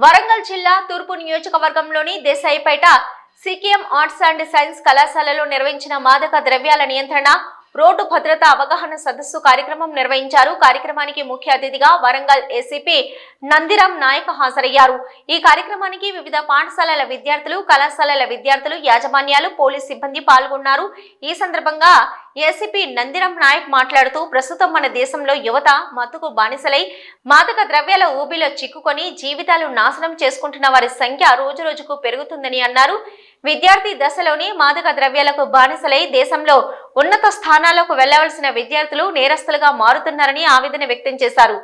వరంగల్ జిల్లా తూర్పు నియోజకవర్గంలోని Desaipet CKM arts and science కళాశాలలో నిర్వహించిన మాదక ద్రవ్యాల నియంత్రణ రోడ్డు భద్రత అవగాహన సదస్సు కార్యక్రమం నిర్వహించారు. కార్యక్రమానికి ముఖ్య అతిథిగా వరంగల్ ఏసీపీ నందిరం నాయక్ హాజరయ్యారు. ఈ కార్యక్రమానికి వివిధ పాఠశాలల విద్యార్థులు, కళాశాలల విద్యార్థులు, యాజమాన్యాలు, పోలీస్ సిబ్బంది పాల్గొన్నారు. ఈ సందర్భంగా ఏసీపీ నందిరం నాయక్ మాట్లాడుతూ ప్రస్తుతం మన దేశంలో యువత మత్తుకు బానిసలై మాదక ద్రవ్యాల ఊబిలో చిక్కుకొని జీవితాలు నాశనం చేసుకుంటున్న వారి సంఖ్య రోజురోజుకు పెరుగుతుందని అన్నారు. విద్యార్థి దశలోనే మాదక ద్రవ్యాలకు బానిసలై దేశంలో ఉన్నత స్థానాలకు వెళ్లవలసిన విద్యార్థులు నేరస్తులుగా మారుతున్నారని ఆవేదన వ్యక్తం చేశారు.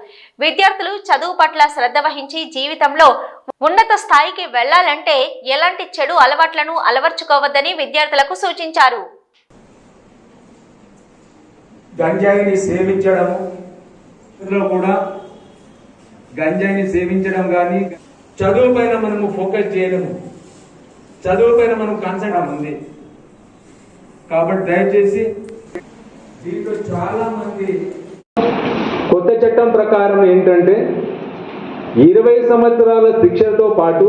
విద్యార్థులు చదువు పట్ల శ్రద్ధ వహించి జీవితంలో ఉన్నత స్థాయికి వెళ్లాలంటే ఎలాంటి చెడు అలవాట్లను అలవర్చుకోవద్దని విద్యార్థులకు సూచించారు. గంజాయిని సేవించడం కానీ చదువు పైన మనము ఫోకస్ చేయలేము, చదువు పైన మనం కాన్సంట్రేట్ ఉంది. కాబట్టి దయచేసి దీంట్లో చాలా మంది కొత్త చట్టం ప్రకారం ఏంటంటే 20 సంవత్సరాల శిక్షతో పాటు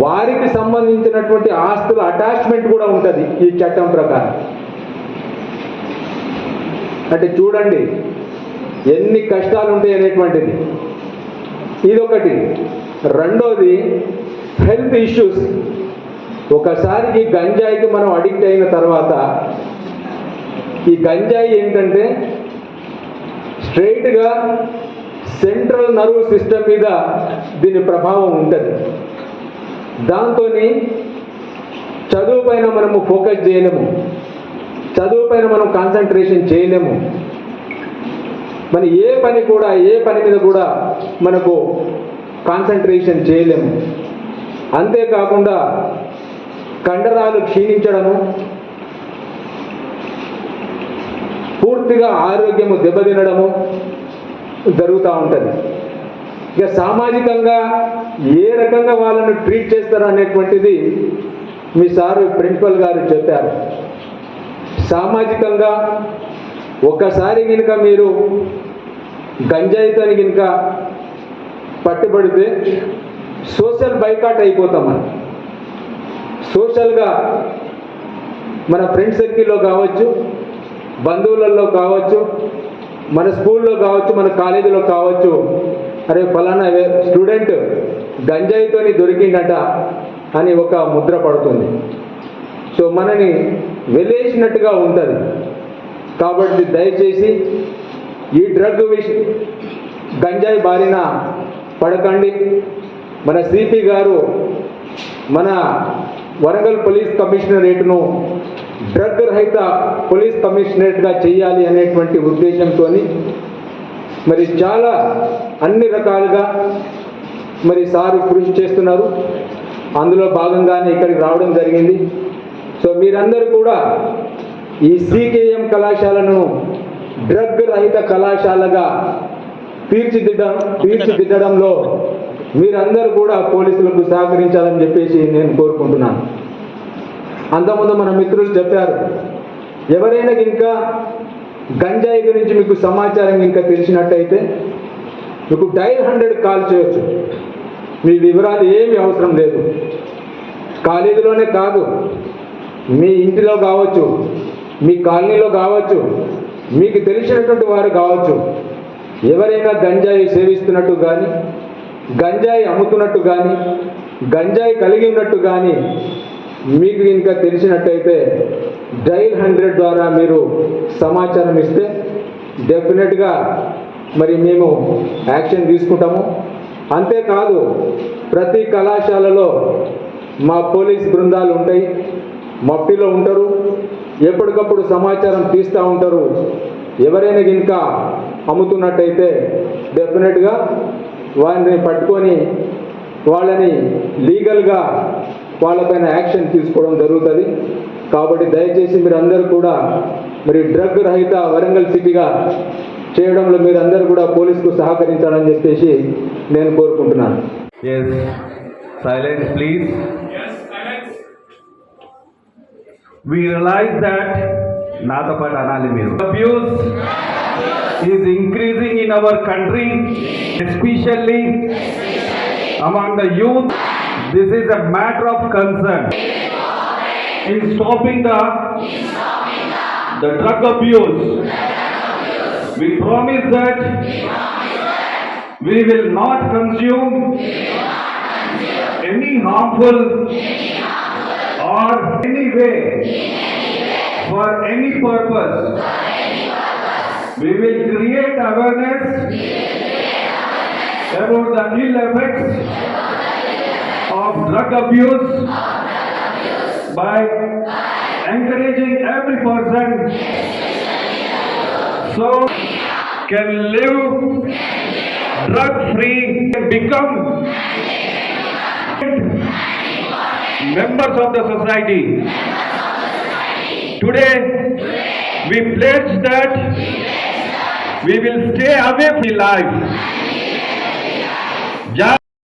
వారికి సంబంధించినటువంటి ఆస్తుల అటాచ్మెంట్ కూడా ఉంటుంది ఈ చట్టం ప్రకారం. అంటే చూడండి ఎన్ని కష్టాలు ఉంటాయి అనేటువంటిది ఇదొకటి. రెండోది హెల్త్ ఇష్యూస్. ఒకసారి ఈ గంజాయికి మనం అడిక్ట్ అయిన తర్వాత ఈ గంజాయి ఏంటంటే స్ట్రైట్గా సెంట్రల్ నర్వ్ సిస్టమ్ మీద దీని ప్రభావం ఉంటుంది. దాంతో చదువు పైన మనము ఫోకస్ చేయలేము, చదువు పైన మనం కాన్సన్ట్రేషన్ చేయలేము. మరి ఏ పని మీద కూడా మనకు కాన్సన్ట్రేషన్ చేయలేము. అంతేకాకుండా కండరాలు క్షీణించడము, పూర్తిగా ఆరోగ్యము దెబ్బతినడము జరుగుతూ ఉంటుంది. ఇక సామాజికంగా ఏ రకంగా వాళ్ళను ట్రీట్ చేస్తారు అనేటువంటిది మీ సారు ప్రిన్సిపల్ గారు చెప్పారు. సామాజికంగా ఒక్కసారి కనుక మీరు గంజాయితో కనుక పట్టుబడితే సోషల్ బైకాట్ అయిపోతాం. మనం సోషల్గా మన ఫ్రెండ్ సర్కిల్లో కావచ్చు, బంధువులలో కావచ్చు, మన స్కూల్లో కావచ్చు, మన కాలేజీలో కావచ్చు, అరే ఫలానా స్టూడెంట్ గంజాయితో దొరికిందట అని ఒక ముద్ర పడుతుంది. సో మనని వెలేసినట్టుగా ఉంటుంది. కాబట్టి దయచేసి ఈ డ్రగ్ గంజాయి బారిన పడకండి. మన సిపి గారు మన వరంగల్ పోలీస్ కమిషనరేట్ను డ్రగ్ రహిత పోలీస్ కమిషనరేట్గా చేయాలి అనేటువంటి ఉద్దేశంతో మరి చాలా అన్ని రకాలుగా మరి సారు కృషి చేస్తున్నారు. అందులో భాగంగానే ఇక్కడికి రావడం జరిగింది. సో మీరందరూ కూడా ఈ సికేఎం కళాశాలను డ్రగ్ రహిత కళాశాలగా తీర్చిదిద్దడంలో మీరందరూ కూడా పోలీసులకు సహకరించాలని చెప్పేసి నేను కోరుకుంటున్నాను. అంతకుముందు మన మిత్రులు చెప్పారు, ఎవరైనా ఇంకా గంజాయి గురించి మీకు సమాచారం ఇంకా తెలిసినట్టయితే మీకు డైల్ 100 కాల్ చేయొచ్చు. మీ వివరాలు ఏమీ అవసరం లేదు. కాలేజీలోనే కాదు, మీ ఇంటిలో కావచ్చు, మీ కాలనీలో కావచ్చు, మీకు తెలిసినటువంటి వారు కావచ్చు, ఎవరైనా గంజాయి సేవిస్తున్నట్టు కానీ, గంజాయి అమ్ముతున్నట్టు కానీ, గంజాయి కలిగి ఉన్నట్టు కానీ మీకు ఇంకా తెలిసినట్టయితే డైల్ 100 ద్వారా మీరు సమాచారం ఇస్తే డెఫినెట్గా మరి మేము యాక్షన్ తీసుకుంటాము. అంతేకాదు ప్రతి కళాశాలలో మా పోలీస్ బృందాలు ఉంటాయి, మఫ్టీలో ఉంటారు, ఎప్పటికప్పుడు సమాచారం తీస్తూ ఉంటారు. ఎవరైనా ఇంకా అమ్ముతున్నట్టయితే డెఫినెట్గా వారిని పట్టుకొని వాళ్ళని లీగల్గా వాళ్ళపైన యాక్షన్ తీసుకోవడం జరుగుతుంది. కాబట్టి దయచేసి మీరందరూ కూడా మరి డ్రగ్ రహిత వరంగల్ సిటీగా చేయడంలో మీరందరూ కూడా పోలీసుకు సహకరించాలని చెప్పేసి నేను కోరుకుంటున్నాను. Silence, please. We realize that Natapat anali meeru. Abuse is increasing in our country, especially among the youth. This is a matter of concern. In stopping the drug abuse, we promise that we will not consume any harmful or any way for any purpose. We will create awareness about the ill effects of drug abuse by encouraging every person so can live drug free and become members of the society. Today we pledge that we will stay away from life